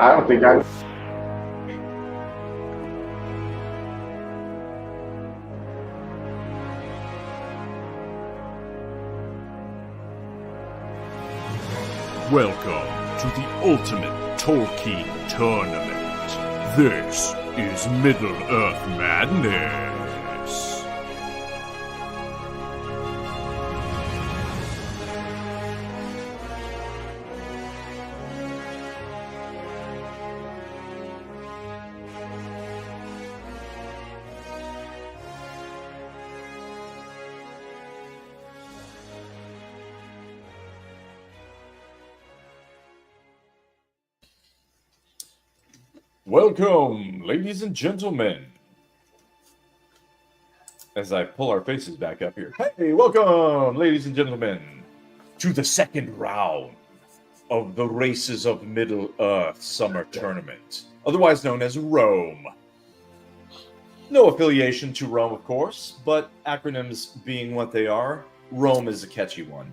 I don't think I. Welcome to the ultimate Tolkien tournament. This is Middle-earth Madness. Welcome, ladies and gentlemen. As I pull our faces back up here. Hey, welcome, ladies and gentlemen, to the second round of the Races of Middle-earth Summer Tournament, otherwise known as Rome. No affiliation to Rome, of course, but acronyms being what they are, Rome is a catchy one.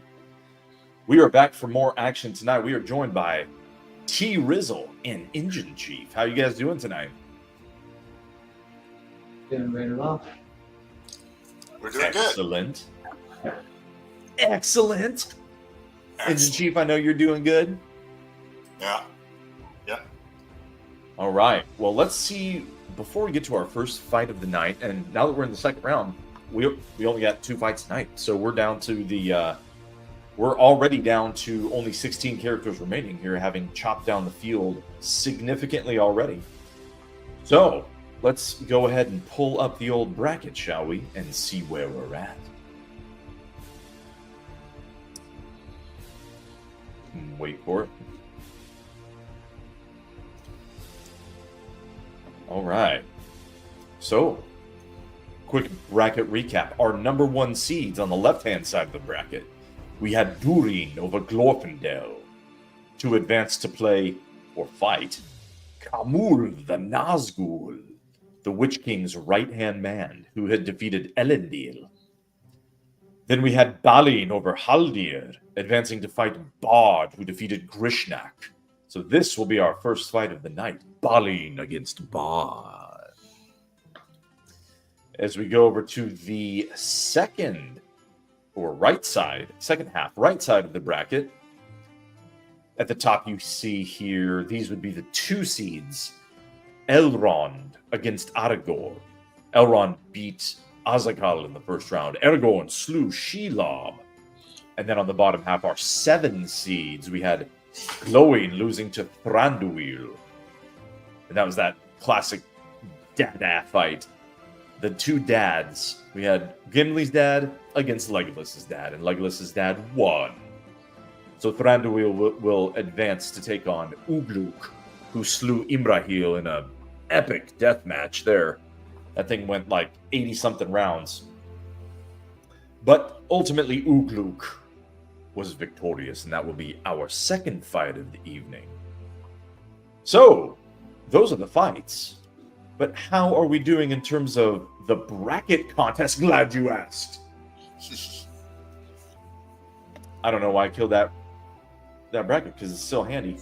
We are back for more action tonight. We are joined by T. Rizzle and Engine Chief. How you guys doing tonight? Doing very well. We're doing Excellent. Excellent. Engine Chief, I know you're doing good. Yeah. All right. Well, let's see. Before we get to our first fight of the night, and now that we're in the second round, we only got 2 fights tonight, so we're down to the. We're already down to only 16 characters remaining here, having chopped down the field significantly already. So, let's go ahead and pull up the old bracket, shall we, and see where we're at. Wait for it. All right. So, quick bracket recap. Our number 1 seeds on the left-hand side of the bracket. We had Durin over Glorfindel to advance to play, or fight, Kamul the Nazgul, the Witch King's right-hand man, who had defeated Elendil. Then we had Balin over Haldir, advancing to fight Bard, who defeated Grishnak. So this will be our first fight of the night, Balin against Bard. As we go over to the second half, right side of the bracket. At the top you see here, these would be the 2 seeds. Elrond against Aragorn. Elrond beat Azakal in the first round. Aragorn slew Shelob. And then on the bottom half, our 7 seeds, we had Glowing losing to Thranduil. And that was that classic dada fight. The 2 dads. We had Gimli's dad against Legolas's dad, and Legolas's dad won. So Thranduil will advance to take on Ugluk, who slew Imrahil in a epic death match there. That thing went like 80-something rounds. But ultimately Ugluk was victorious, and that will be our second fight of the evening. So, those are the fights. But how are we doing in terms of the bracket contest? Glad you asked. I don't know why I killed that bracket, because it's still handy.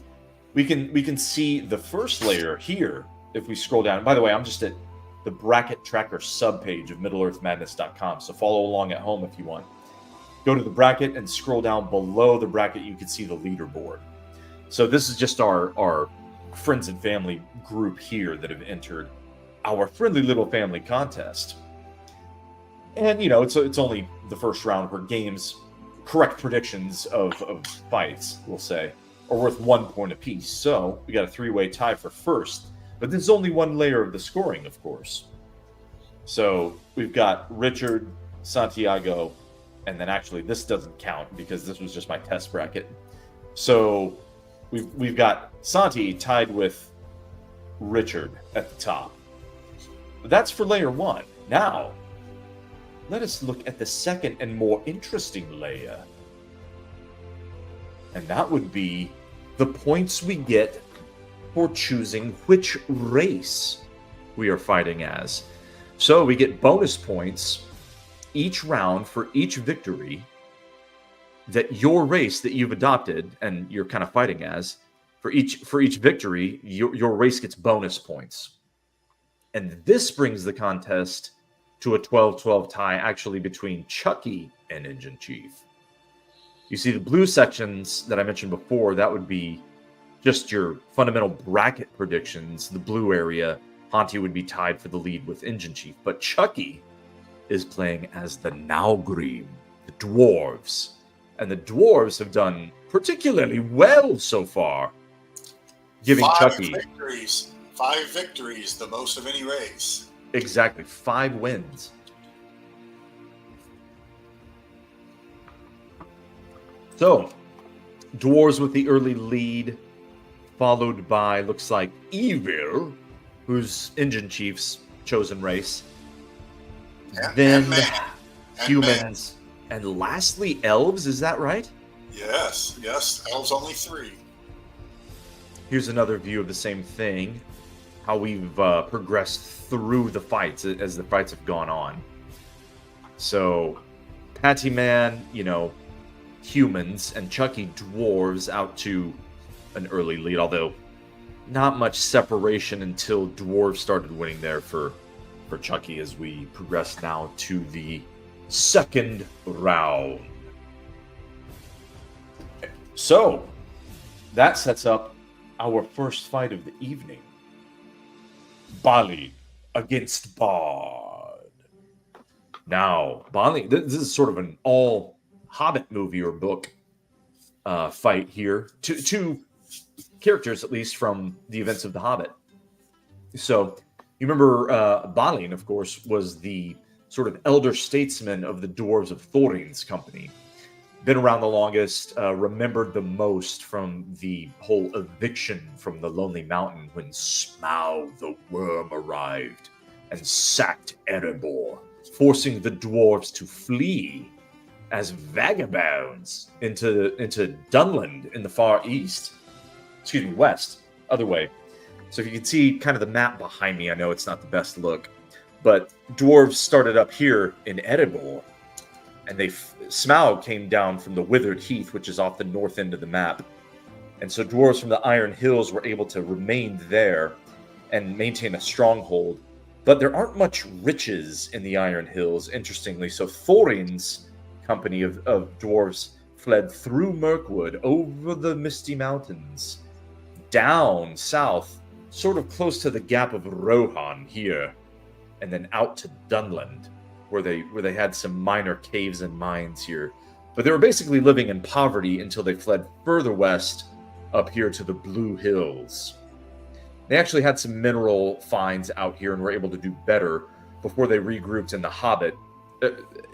We can see the first layer here if we scroll down. By the way, I'm just at the bracket tracker subpage of MiddleEarthMadness.com, so follow along at home if you want. Go to the bracket and scroll down below the bracket. You can see the leaderboard. So this is just our friends and family group here that have entered our friendly little family contest. And, you know, it's only the first round where games, correct predictions of fights, we'll say, are worth 1 point apiece. So we got a 3-way tie for first. But there's only 1 layer of the scoring, of course. So we've got Richard, Santiago, and then actually this doesn't count because this was just my test bracket. So we've got Santi tied with Richard at the top. That's for layer 1. Now, let us look at the second and more interesting layer. And that would be the points we get for choosing which race we are fighting as. So we get bonus points each round for each victory that your race that you've adopted and you're kind of fighting as For each victory, your race gets bonus points. And this brings the contest to a 12-12 tie, actually between Chucky and Engine Chief. You see, the blue sections that I mentioned before, that would be just your fundamental bracket predictions. The blue area, Honti would be tied for the lead with Engine Chief. But Chucky is playing as the Naugrim, the dwarves. And the dwarves have done particularly well so far, giving Chucky... victories. 5 victories, the most of any race. Exactly, 5 wins. So, dwarves with the early lead, followed by, looks like, Evil, who's Engine Chief's chosen race. Then humans, and lastly, elves, is that right? Yes, elves only 3. Here's another view of the same thing, how we've progressed through the fights as the fights have gone on. So, Patty Man, humans, and Chucky dwarves out to an early lead, although not much separation until dwarves started winning there for Chucky as we progress now to the second round. So, that sets up our first fight of the evening. Bali against Bard. Now, Bali, this is sort of an all Hobbit movie or book fight here. Two characters, at least, from the events of The Hobbit. So, you remember Balin, of course, was the sort of elder statesman of the dwarves of Thorin's company. Been around the longest, remembered the most from the whole eviction from the Lonely Mountain when Smaug the Worm arrived and sacked Erebor, forcing the dwarves to flee as vagabonds into Dunland in the far east. Excuse me, west, other way. So if you can see kind of the map behind me, I know it's not the best look, but dwarves started up here in Erebor, and Smaug came down from the Withered Heath, which is off the north end of the map. And so dwarves from the Iron Hills were able to remain there and maintain a stronghold. But there aren't much riches in the Iron Hills, interestingly. So Thorin's company of dwarves fled through Mirkwood, over the Misty Mountains, down south, sort of close to the Gap of Rohan here, and then out to Dunland, where they had some minor caves and mines here. But they were basically living in poverty until they fled further west up here to the Blue Hills. They actually had some mineral finds out here and were able to do better before they regrouped in the Hobbit,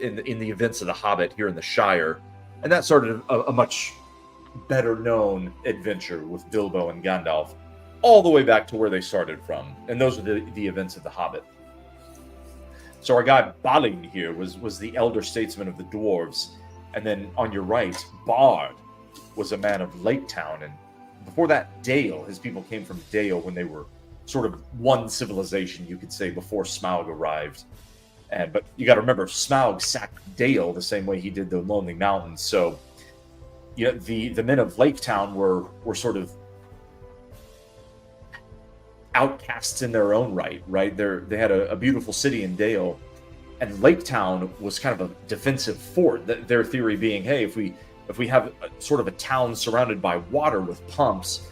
in the events of the Hobbit here in the Shire. And that started a much better known adventure with Bilbo and Gandalf, all the way back to where they started from. And those are the events of the Hobbit. So our guy Balin here was the elder statesman of the dwarves. And then on your right, Bard was a man of Laketown. And before that, Dale, his people came from Dale when they were sort of one civilization, you could say, before Smaug arrived. But you got to remember, Smaug sacked Dale the same way he did the Lonely Mountains. So the men of Laketown were sort of outcasts in their own right? They had a beautiful city in Dale, and Laketown was kind of a defensive fort. Their theory being, hey, if we have sort of a town surrounded by water with pumps,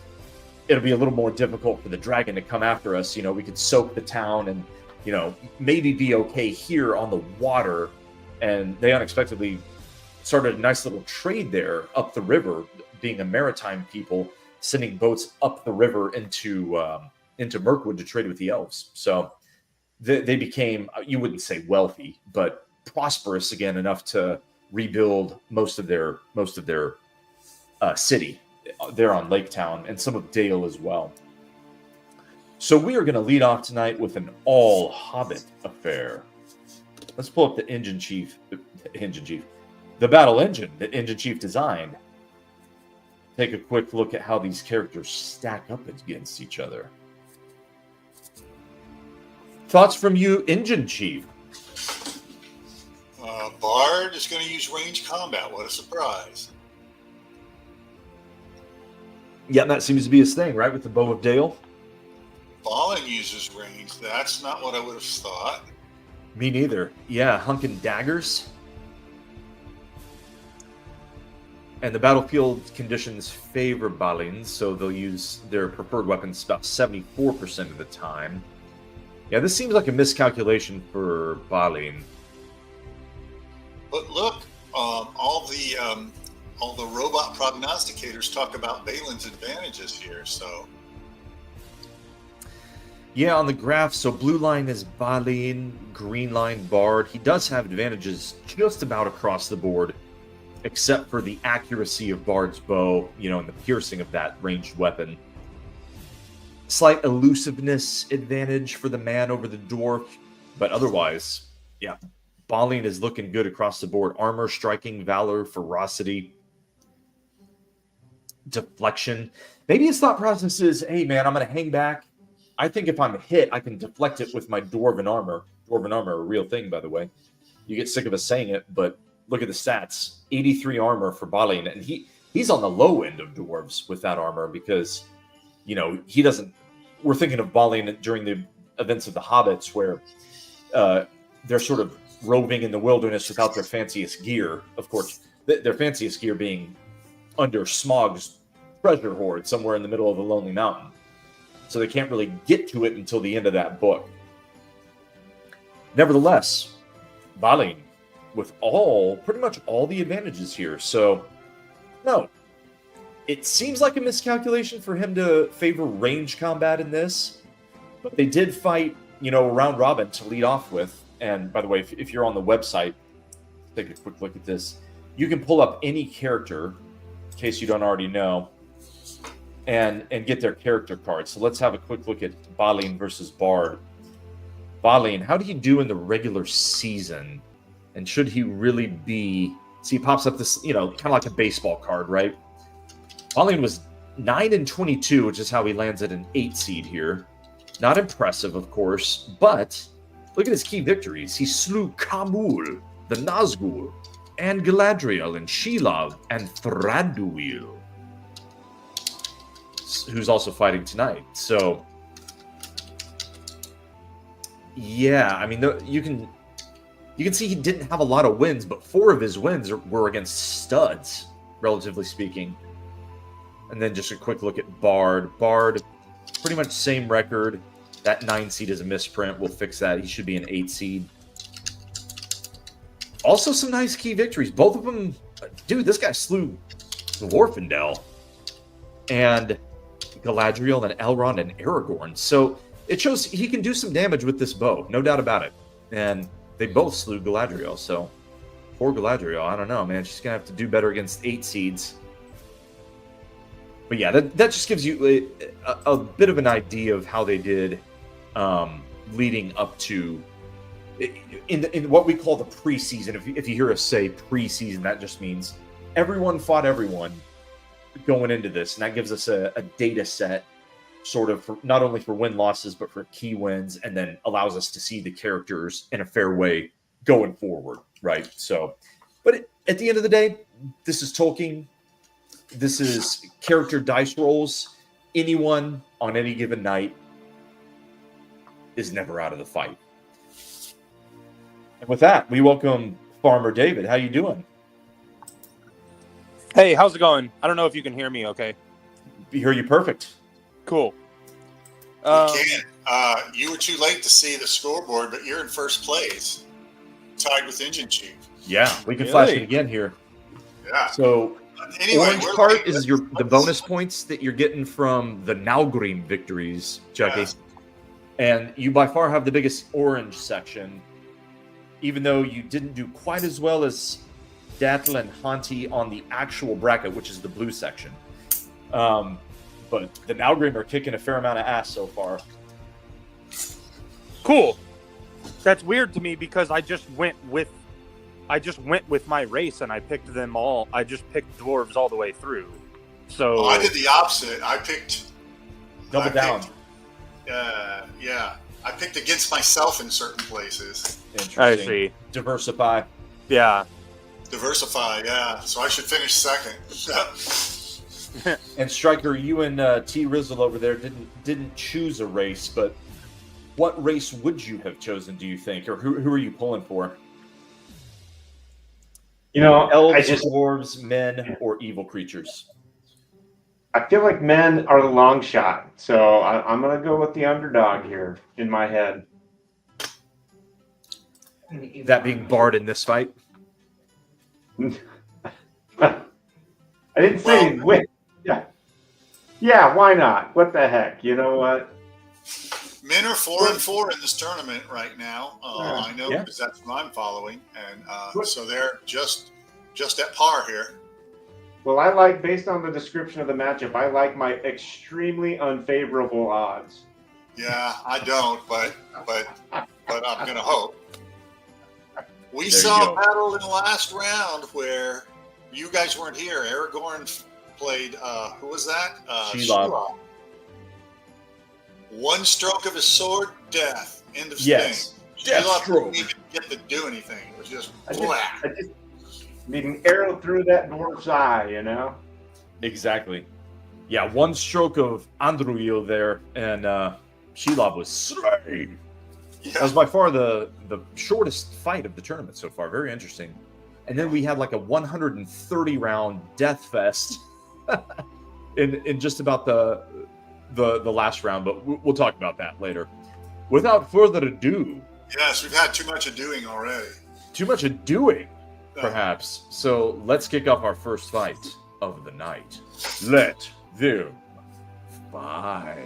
it'll be a little more difficult for the dragon to come after us. We could soak the town and maybe be okay here on the water. And they unexpectedly started a nice little trade there up the river, being a maritime people, sending boats up the river into Mirkwood to trade with the elves. So they became, you wouldn't say wealthy, but prosperous again enough to rebuild most of their city there on Laketown, and some of Dale as well. So we are going to lead off tonight with an all Hobbit affair. Let's pull up the the battle engine that Engine Chief designed. Take a quick look at how these characters stack up against each other. Thoughts from you, Engine Chief? Bard is going to use range combat. What a surprise. Yeah, that seems to be his thing, right? With the Bow of Dale. Balin uses range. That's not what I would have thought. Me neither. Yeah, hunkin' daggers. And the battlefield conditions favor Balin, so they'll use their preferred weapons about 74% of the time. Yeah, this seems like a miscalculation for Balin. But look, all the robot prognosticators talk about Balin's advantages here. So Yeah, on the graph, so blue line is Balin, green line Bard. He does have advantages just about across the board, except for the accuracy of Bard's bow, and the piercing of that ranged weapon. Slight elusiveness advantage for the man over the dwarf, but otherwise, yeah, Balin is looking good across the board. Armor, striking, valor, ferocity, deflection. Maybe his thought process is, hey man, I'm going to hang back. I think if I'm hit, I can deflect it with my dwarven armor. Dwarven armor, a real thing, by the way. You get sick of us saying it, but look at the stats. 83 armor for Balin, and he's on the low end of dwarves with that armor because, he doesn't... We're thinking of Balin during the events of the Hobbits where they're sort of roving in the wilderness without their fanciest gear. Of course, their fanciest gear being under Smaug's treasure hoard somewhere in the middle of a lonely mountain. So they can't really get to it until the end of that book. Nevertheless, Balin with pretty much all the advantages here. So, no. It seems like a miscalculation for him to favor range combat in this. But they did fight, round robin to lead off with. And by the way, if you're on the website, take a quick look at this. You can pull up any character, in case you don't already know, and get their character cards. So let's have a quick look at Balin versus Bard. Balin, how do you do in the regular season? And should he really be... See, he pops up this, kind of like a baseball card, right? Balin was 9-22, which is how he lands at an 8 seed here. Not impressive, of course, but look at his key victories. He slew Khamul, the Nazgul, and Galadriel, and Shelob, and Thranduil, who's also fighting tonight. So, yeah, I mean, you can see he didn't have a lot of wins, but 4 of his wins were against studs, relatively speaking. And then just a quick look at Bard. Bard, pretty much same record. That 9 seed is a misprint. We'll fix that. He should be an 8 seed. Also some nice key victories. Both of them... Dude, this guy slew Glorfindel and Galadriel and Elrond and Aragorn. So it shows he can do some damage with this bow. No doubt about it. And they both slew Galadriel. So poor Galadriel, I don't know, man. She's going to have to do better against 8 seeds. But yeah, that just gives you a bit of an idea of how they did leading up to in what we call the preseason. If you hear us say preseason, that just means everyone fought everyone going into this, and that gives us a data set, sort of for, not only for win losses but for key wins, and then allows us to see the characters in a fair way going forward, right? So, but at the end of the day, this is Tolkien. This is character dice rolls. Anyone on any given night is never out of the fight. And with that, we welcome Farmer David. How you doing? Hey, how's it going? I don't know if you can hear me okay. We hear you perfect. Cool. You can't. You were too late to see the scoreboard, but you're in first place, tied with Engine Chief. Yeah, we can flash it again here. Yeah. So anyway, orange part is the bonus points that you're getting from the Nalgrim victories, Chucky. Yeah. And you by far have the biggest orange section, even though you didn't do quite as well as Datil and Hanti on the actual bracket, which is the blue section. But the Nalgrim are kicking a fair amount of ass so far. Cool. That's weird to me because I just went with my race and I picked them all. I just picked dwarves all the way through. So I did the opposite. I picked double down. Yeah, I picked against myself in certain places. Interesting. I see. Diversify. Yeah. Diversify, yeah. So I should finish second. And Striker, you and T Rizzle over there didn't choose a race, but what race would you have chosen? Do you think, or who are you pulling for? Elves, dwarves, men, or evil creatures? I feel like men are the long shot, so I'm going to go with the underdog here in my head. That being Bard in this fight? I didn't say win. Yeah, why not? What the heck? You know what? Men are 4-4 in this tournament right now. I know because that's what I'm following, and so they're just at par here. Well, I like, based on the description of the matchup, I like my extremely unfavorable odds. Yeah, I don't, but I'm gonna hope. We There saw you a go. battle in the last round where you guys weren't here. Aragorn played. Who was that? Shelob. One stroke of his sword, death. End of Yes. sting. Death Shelob stroke. didn't even get to do anything. It was just I whack. just need an arrow through that dwarf's eye, you know? Exactly. Yeah, one stroke of Andruil there, and Shelob was slain. Yeah. That was by far the shortest fight of the tournament so far. Very interesting. And then we had like a 130 round death fest in just about the last round, but we'll talk about that later. Without further ado, Yes, we've had too much of doing already. too much of doing, perhaps. So let's kick off our first fight of the night. Let them fight.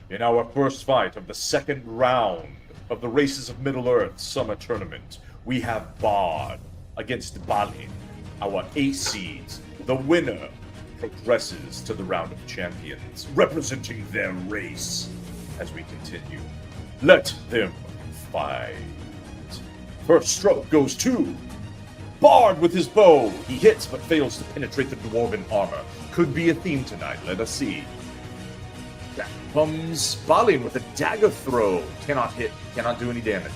In our first fight of the second round of the Races of Middle-earth Summer Tournament, we have Bard against Balin, our 8 seeds. The winner progresses to the round of champions, representing their race. As we continue, let them fight. First stroke goes to Bard with his bow. He hits but fails to penetrate the dwarven armor. Could be a theme tonight. Let us see. Back comes Balin with a dagger throw. Cannot hit, cannot do any damage.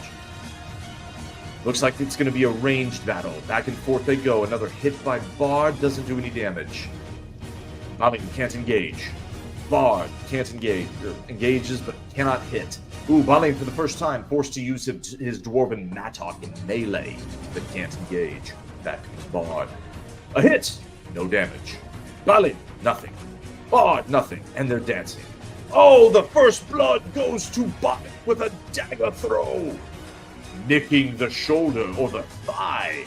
Looks like it's going to be a ranged battle. Back and forth they go. Another hit by Bard, doesn't do any damage. Balin can't engage. Bard can't engage. Or engages but cannot hit. Ooh, Balin for the first time forced to use his dwarven mattock in melee, but can't engage. Back comes Bard. A hit! No damage. Balin, nothing. Bard, nothing. And they're dancing. Oh, the first blood goes to Balin with a dagger throw, nicking the shoulder or the thigh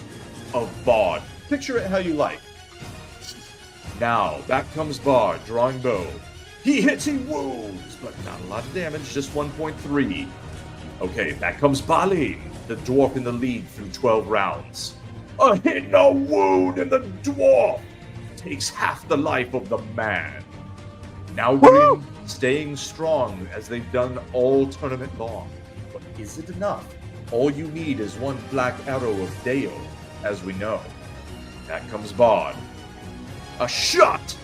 of Bard. Picture it how you like. Now, back comes Bard, drawing bow. He hits, he wounds, but not a lot of damage, just 1.3. Okay, back comes Balin, the dwarf in the lead through 12 rounds. A hit and a wound, and the dwarf takes half the life of the man. Now Grim staying strong as they've done all tournament long. But is it enough? All you need is one black arrow of Dale, as we know. Back comes Bard. A shot!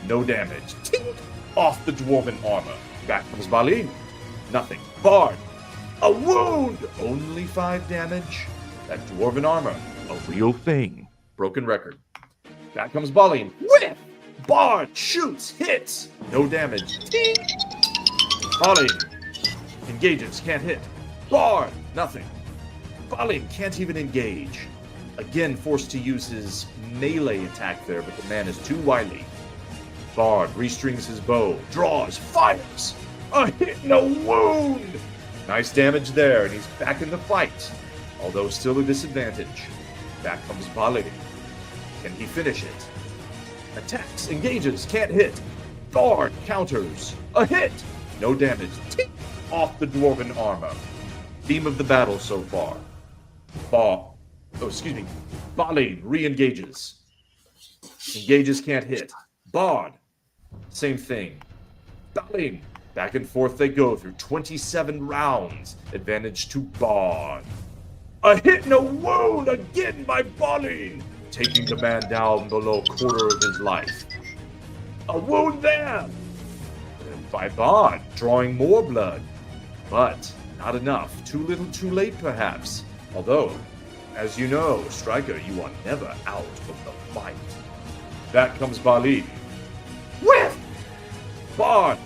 No damage. Tink! Off the dwarven armor. Back comes Balin. Nothing. Bard. A wound! Only 5 damage. That dwarven armor. A real thing. Broken record. Back comes Balin. Whiff! Bard shoots, hits. No damage. Tink! Balin engages, can't hit. Bard, nothing. Balin can't even engage. Again, forced to use his melee attack there, but the man is too wily. Bard restrings his bow, draws, fires. A hit and a wound. Nice damage there, and he's back in the fight, although still a disadvantage. Back comes Balin. Can he finish it? Attacks, engages, can't hit. Bard counters. A hit. No damage. Tink! Off the dwarven armor. Theme of the battle so far. Balin re-engages. Engages, can't hit. Bard. Same thing. Balin. Back and forth they go through 27 rounds. Advantage to Bard. A hit and a wound again by Balin. taking the man down below a quarter of his life. A wound there! And by Bard, drawing more blood. But not enough. Too little too late, perhaps. Although, as you know, Striker, you are never out of the fight. Back comes Bali. Whiff! Bard!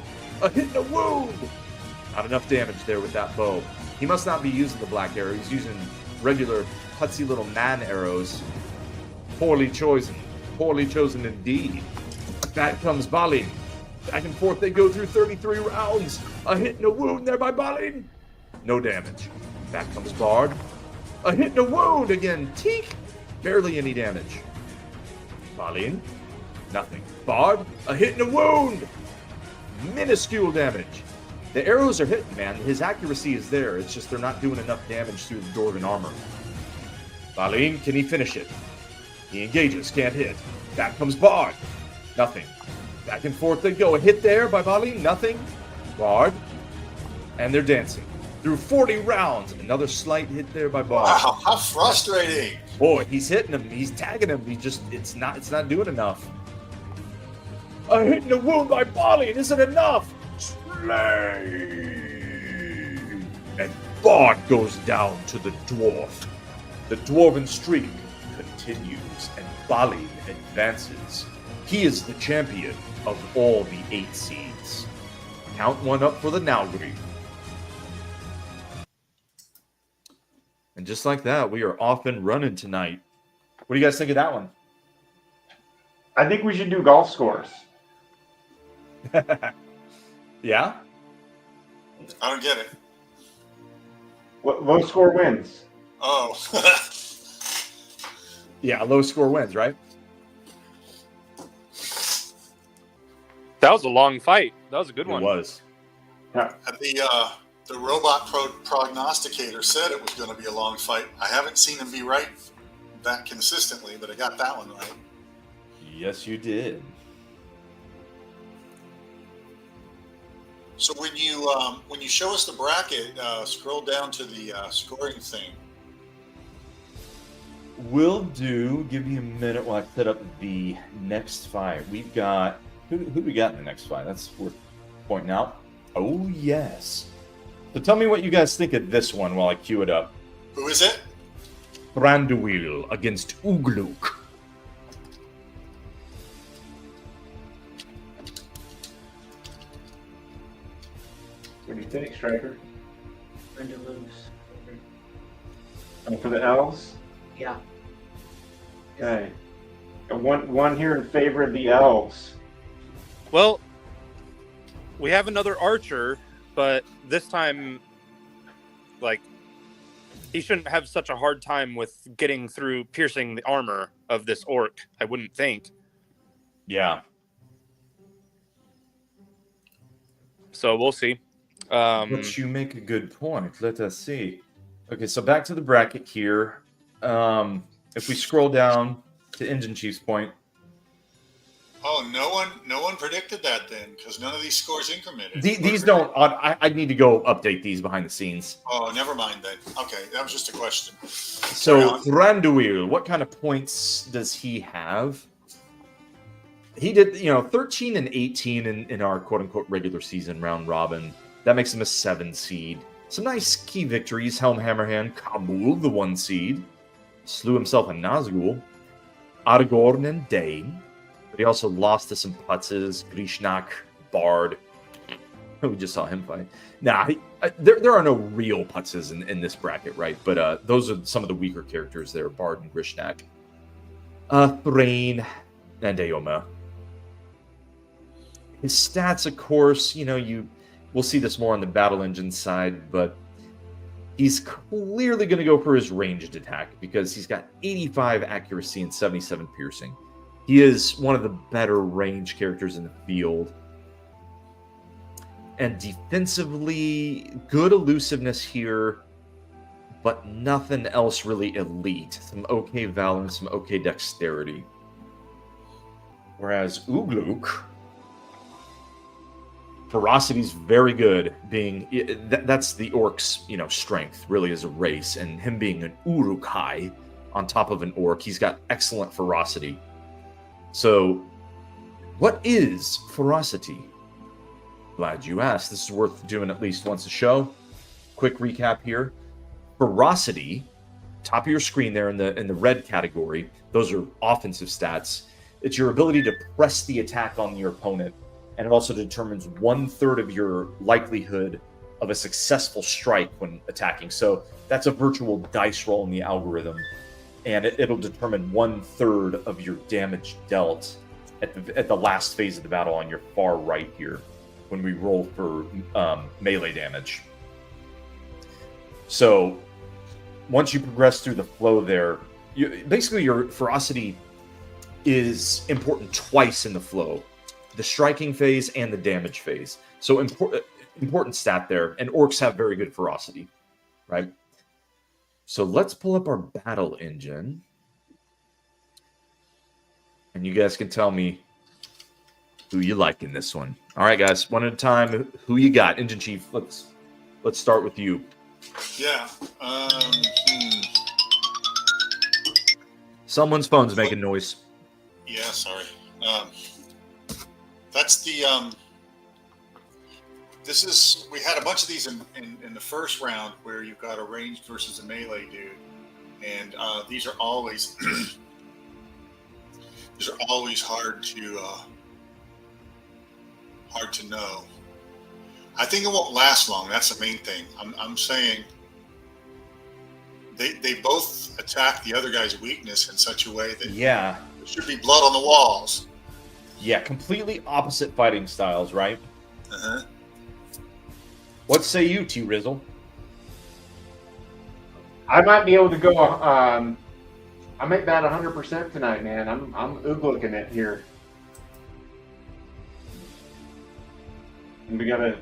A hit and a wound! Not enough damage there with that bow. He must not be using the black arrow. He's using regular putsy little man arrows. Poorly chosen. Poorly chosen indeed. Back comes Balin. Back and forth they go through 33 rounds. A hit and a wound there by Balin. No damage. Back comes Bard. A hit and a wound again. Teek. Barely any damage. Balin. Nothing. Bard. A hit and a wound. Minuscule damage. The arrows are hitting, man. His accuracy is there. It's just they're not doing enough damage through the Dwarven armor. Balin, can he finish it? He engages, can't hit. Back comes Bard. Nothing. Back and forth they go. A hit there by Balin. Nothing. Bard. And they're dancing. Through 40 rounds. Another slight hit there by Bard. Wow, how frustrating. Boy, he's hitting him. He's tagging him. It's not doing enough. A hit and a wound by Balin isn't enough. Slay! And Bard goes down to the dwarf. The dwarven streak continues, and Balin advances. He is the champion of all the 8 seeds. Count one up for the Nalgri. And just like that, we are off and running tonight. What do you guys think of that one? I think we should do golf scores. Yeah? I don't get it. What low score wins? Oh. Yeah, low score wins, right? That was a long fight. That was a good It one. was. Yeah. The robot prognosticator said it was going to be a long fight. I haven't seen him be right that consistently, but I got that one right. Yes, you did. So when you show us the bracket, scroll down to the scoring thing. Will do. Give me a minute while I set up the next fight. We've got who we got in the next fight? That's worth pointing out. Oh yes. So tell me what you guys think of this one while I queue it up. Who is it? Thranduil against Ugluk. What do you think, Striker? Going to lose. And for the elves? Yeah. Okay. And one here in favor of the elves. Well, we have another archer, but this time, like, he shouldn't have such a hard time with getting through piercing the armor of this orc, I wouldn't think. Yeah. So we'll see. But you make a good point. Let us see. Okay, so back to the bracket here. If we scroll down to Engine Chief's point. Oh, no one predicted that then, because none of these scores incremented. These don't. I need to go update these behind the scenes. Oh, never mind then. Okay, that was just a question. So Thranduil, what kind of points does he have? He did, 13 and 18 in our quote-unquote regular season round robin. That makes him a 7 seed. Some nice key victories. Helm Hammerhand, Kabul, the 1 seed. Slew himself in Nazgul. Aragorn and Dane. But he also lost to some putzes. Grishnak, Bard. We just saw him fight. Nah, there are no real putzes in this bracket, right? But those are some of the weaker characters there. Bard and Grishnak. Thrain and Aoma. His stats, of course, we'll see this more on the battle engine side, but he's clearly going to go for his ranged attack because he's got 85 accuracy and 77 piercing. He is one of the better range characters in the field. And defensively, good elusiveness here, but nothing else really elite. Some okay valor and some okay dexterity. Whereas Ugluk, ferocity's very good. That's the orc's strength really as a race, and him being an Urukai on top of an orc. He's got excellent ferocity. So, what is ferocity? Glad you asked. This is worth doing at least once a show. Quick recap here. Ferocity, top of your screen there in the red category, those are offensive stats. It's your ability to press the attack on your opponent, and it also determines 1/3 of your likelihood of a successful strike when attacking. So that's a virtual dice roll in the algorithm, and it'll determine 1/3 of your damage dealt at the last phase of the battle on your far right here when we roll for melee damage. So once you progress through the flow there, basically your ferocity is important twice in the flow, the striking phase and the damage phase. So important stat there, and orcs have very good ferocity, right? So let's pull up our battle engine, and you guys can tell me who you like in this one. All right, guys, one at a time. Who you got? Engine Chief, let's start with you. Yeah. Someone's phone's making noise. Yeah, sorry. That's the we had a bunch of these in the first round where you've got a ranged versus a melee dude, and these are always hard to know. I think it won't last long. That's the main thing. I'm saying they both attack the other guy's weakness in such a way that there should be blood on the walls. Yeah, completely opposite fighting styles, right? Uh-huh. What say you, T. Rizzle? I might be able to go. I might bat 100% tonight, man. I'm looking at here. And we got a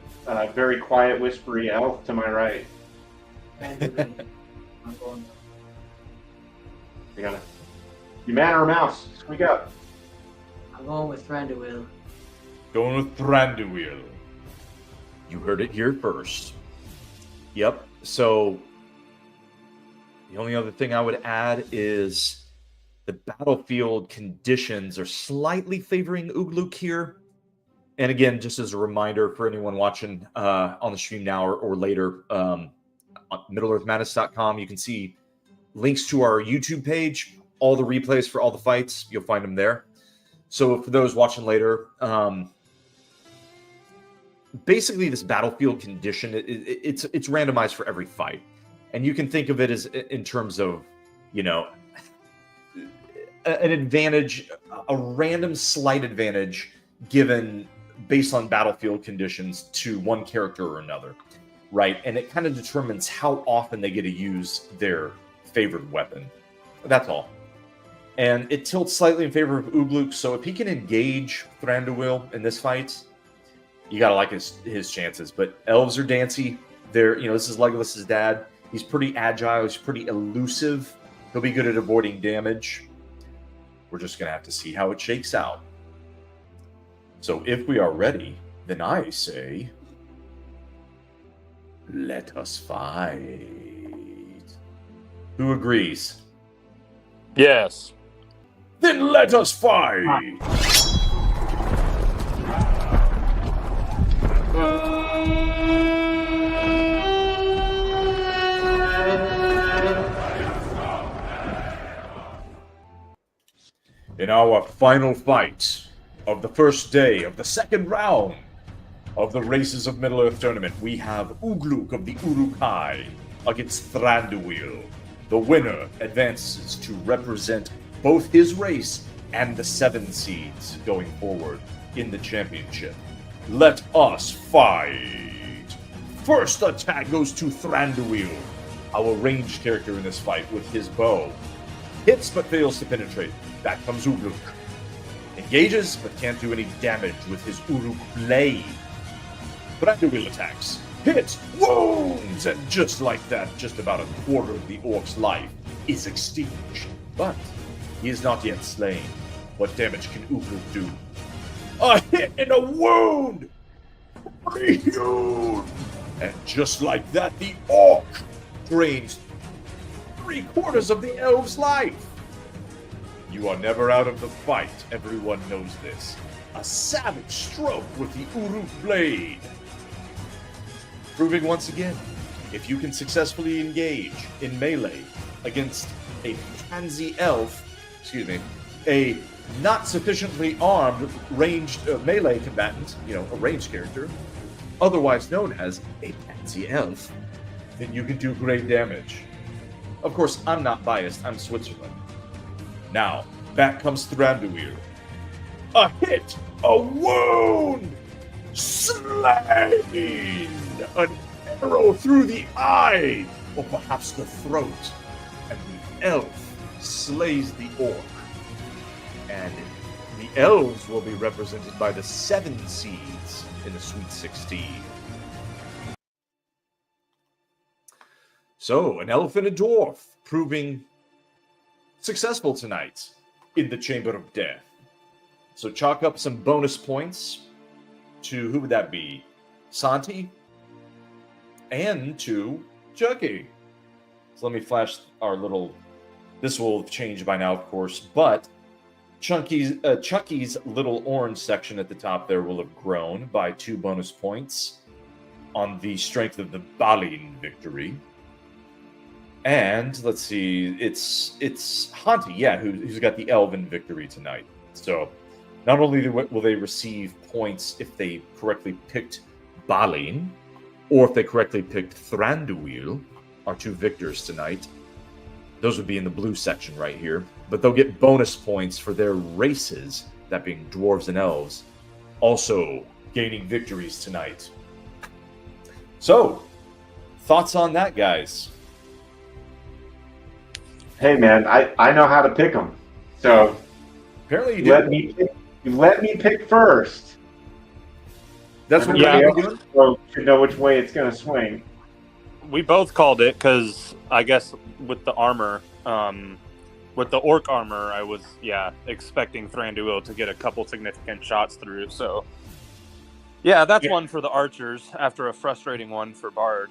very quiet, whispery elf to my right. I'm going. We got you man or a mouse? Squeak up. I'm going with Thranduil. Going with Thranduil. You heard it here first. Yep. So the only other thing I would add is the battlefield conditions are slightly favoring Ugluk here. And again, just as a reminder for anyone watching on the stream now or later, on MiddleEarthMadness.com, you can see links to our YouTube page, all the replays for all the fights. You'll find them there. So for those watching later, basically this battlefield condition, it's randomized for every fight. And you can think of it as in terms of, an advantage, a random slight advantage given based on battlefield conditions to one character or another, right? And it kind of determines how often they get to use their favored weapon. That's all. And it tilts slightly in favor of Ugluk, so if he can engage Thranduil in this fight, you gotta like his chances. But elves are dancy. This is Legolas's dad. He's pretty agile. He's pretty elusive. He'll be good at avoiding damage. We're just gonna have to see how it shakes out. So if we are ready, then I say, let us fight. Who agrees? Yes. Then let us fight! In our final fight of the first day of the second round of the Races of Middle-earth tournament, we have Ugluk of the Uruk-hai against Thranduil. The winner advances to represent both his race and the 7 seeds going forward in the championship. Let us fight! First attack goes to Thranduil, our ranged character in this fight with his bow. Hits but fails to penetrate. Back comes Ugluk. Engages but can't do any damage with his Uruk blade. Thranduil attacks. Hits, wounds, and just like that, just about a quarter of the orc's life is extinguished. But he is not yet slain. What damage can Ugluk do? A hit and a wound! Huge! And just like that, the orc drains 3/4 of the elf's life. You are never out of the fight, everyone knows this. A savage stroke with the Uruk blade. Proving once again, if you can successfully engage in melee against a pansy elf, a not sufficiently armed ranged melee combatant, a ranged character, otherwise known as a pansy elf, then you can do great damage. Of course, I'm not biased, I'm Switzerland. Now, back comes Thranduil. A hit! A wound! Slain! An arrow through the eye! Or perhaps the throat. And the elf slays the orc. And the elves will be represented by the 7 seeds in the Sweet 16. So, an elf and a dwarf proving successful tonight in the Chamber of Death. So chalk up some bonus points to, who would that be? Santi and to Chucky. So let me flash our little, this will have changed by now, of course, but Chucky's little orange section at the top there will have grown by 2 bonus points on the strength of the Balin victory. And let's see, it's Hanti, who's got the Elven victory tonight. So not only will they receive points if they correctly picked Balin, or if they correctly picked Thranduil, our 2 victors tonight. Those would be in the blue section right here. But they'll get bonus points for their races, that being dwarves and elves, also gaining victories tonight. So, thoughts on that, guys? Hey, man, I know how to pick them. So, apparently you let me pick first. That's what we're doing. So to know which way it's going to swing. We both called it because I guess with the armor, with the orc armor, I was expecting Thranduil to get a couple significant shots through. So that's one for the archers after a frustrating one for Bard.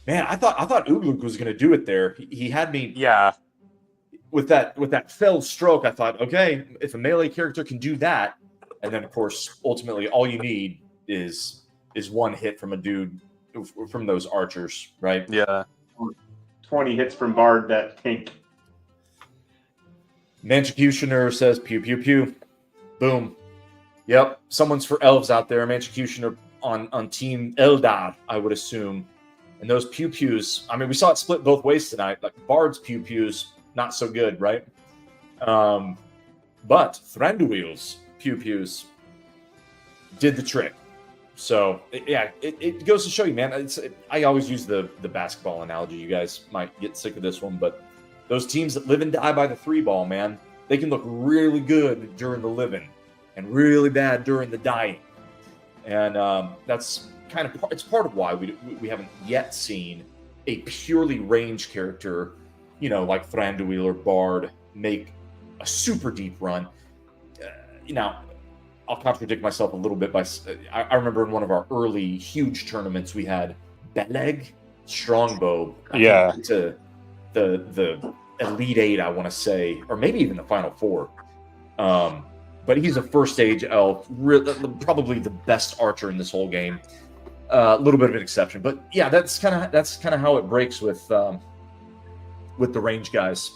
Man, I thought Ugluk was going to do it there. He had me. Yeah. With that fell stroke, I thought, okay, if a melee character can do that, and then of course, ultimately, all you need is one hit from a dude from those archers, right? Yeah. 20 hits from Bard that tank. Manticutioner says pew pew pew. Boom. Yep. Someone's for elves out there. Manticutioner on Team Eldar, I would assume. And those pew pews, I mean, we saw it split both ways tonight. Like Bard's pew pews, not so good, right? But Thranduil's pew pews did the trick. So it goes to show you, man. I always use the basketball analogy. You guys might get sick of this one, but those teams that live and die by the 3-ball, man, they can look really good during the living and really bad during the dying. And that's kind of it's part of why we haven't yet seen a purely ranged character, like Thranduil or Bard, make a super deep run. I'll contradict myself a little bit by I remember in one of our early huge tournaments we had Beleg Strongbow to the Elite 8, I want to say, or maybe even the Final 4. But he's a first stage elf, probably the best archer in this whole game. A little bit of an exception, but yeah, that's kind of how it breaks with the range guys.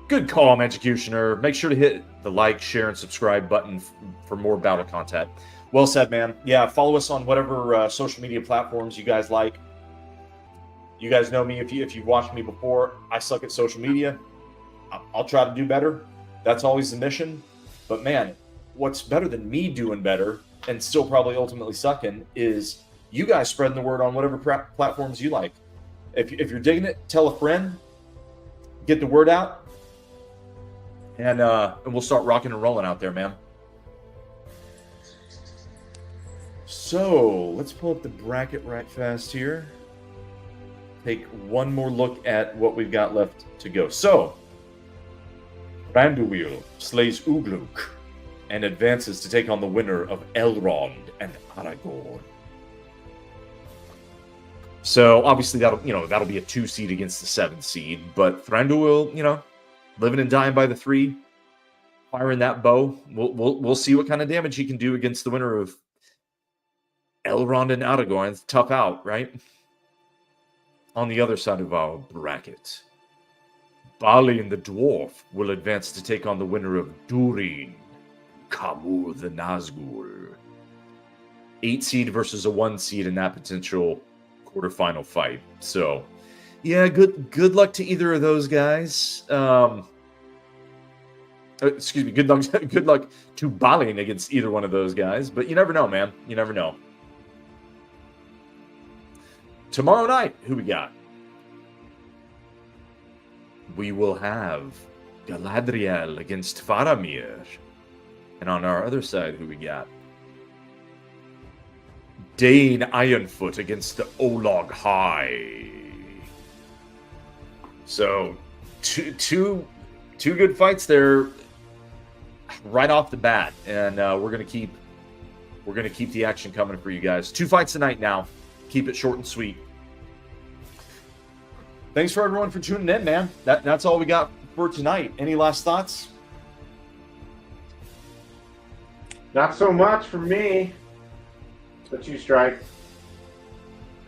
Good call, Executioner. Make sure to hit the like, share, and subscribe button for more battle content. Well said, man. Yeah, follow us on whatever social media platforms you guys like. You guys know me. If you've watched me before, I suck at social media. I'll try to do better. That's always the mission. But man, what's better than me doing better and still probably ultimately sucking is you guys spreading the word on whatever platforms you like. If you're digging it, tell a friend, get the word out, and we'll start rocking and rolling out there, man. So let's pull up the bracket right fast here. Take one more look at what we've got left to go. So Thranduil slays Ugluk and advances to take on the winner of Elrond and Aragorn. So obviously that'll be a 2 seed against the 7 seed, but Thranduil, living and dying by the 3, firing that bow. We'll see what kind of damage he can do against the winner of Elrond and Aragorn. It's tough out, right? On the other side of our bracket, Balin the Dwarf will advance to take on the winner of Durin, Kamur the Nazgul. 8 seed versus a 1 seed in that potential quarterfinal fight. So, yeah, good luck to either of those guys. Excuse me, good luck to Balin against either one of those guys. But you never know, man. You never know. Tomorrow night, who we got? We will have Galadriel against Faramir. And on our other side, who we got? Dane Ironfoot against the Olog High. So, two good fights there right off the bat, and we're gonna keep the action coming for you guys. 2 fights tonight now. Keep it short and sweet. Thanks for everyone for tuning in, man. That's all we got for tonight. Any last thoughts? Not so much for me. But you, Strike.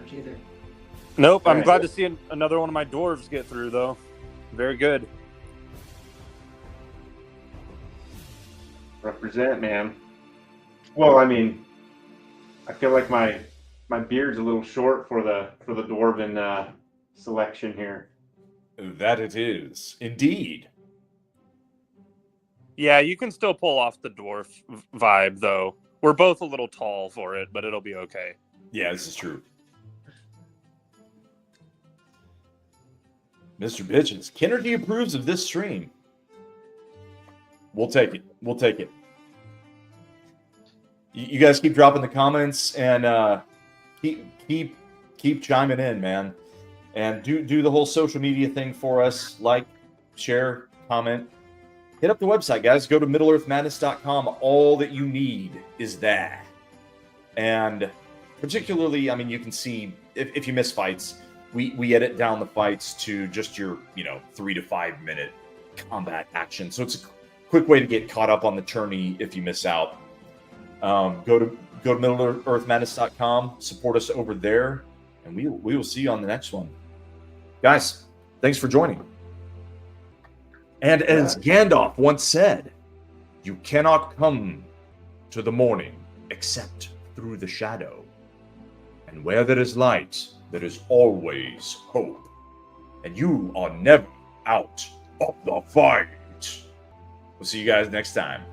Not either. Nope. I'm Alright. glad to see another one of my dwarves get through, though. Very good. Represent, man. Well, I mean, I feel like my beard's a little short for the dwarven selection here. That it is. Indeed. Yeah, you can still pull off the dwarf vibe, though. We're both a little tall for it, but it'll be okay. Yeah, this is true. Mr. Bitches, Kennergy approves of this stream. We'll take it. We'll take it. You guys keep dropping the comments and keep chiming in, man. And do the whole social media thing for us. Like, share, comment. Hit up the website, guys. Go to MiddleEarthMadness.com. All that you need is there. And particularly, I mean, you can see if you miss fights, we edit down the fights to just your 3 to 5 minute combat action. So it's a quick way to get caught up on the tourney if you miss out. Go to MiddleEarthMadness.com. Support us over there, and we will see you on the next one, guys. Thanks for joining. And as Gandalf once said, you cannot come to the morning except through the shadow. And where there is light, there is always hope. And you are never out of the fight. We'll see you guys next time.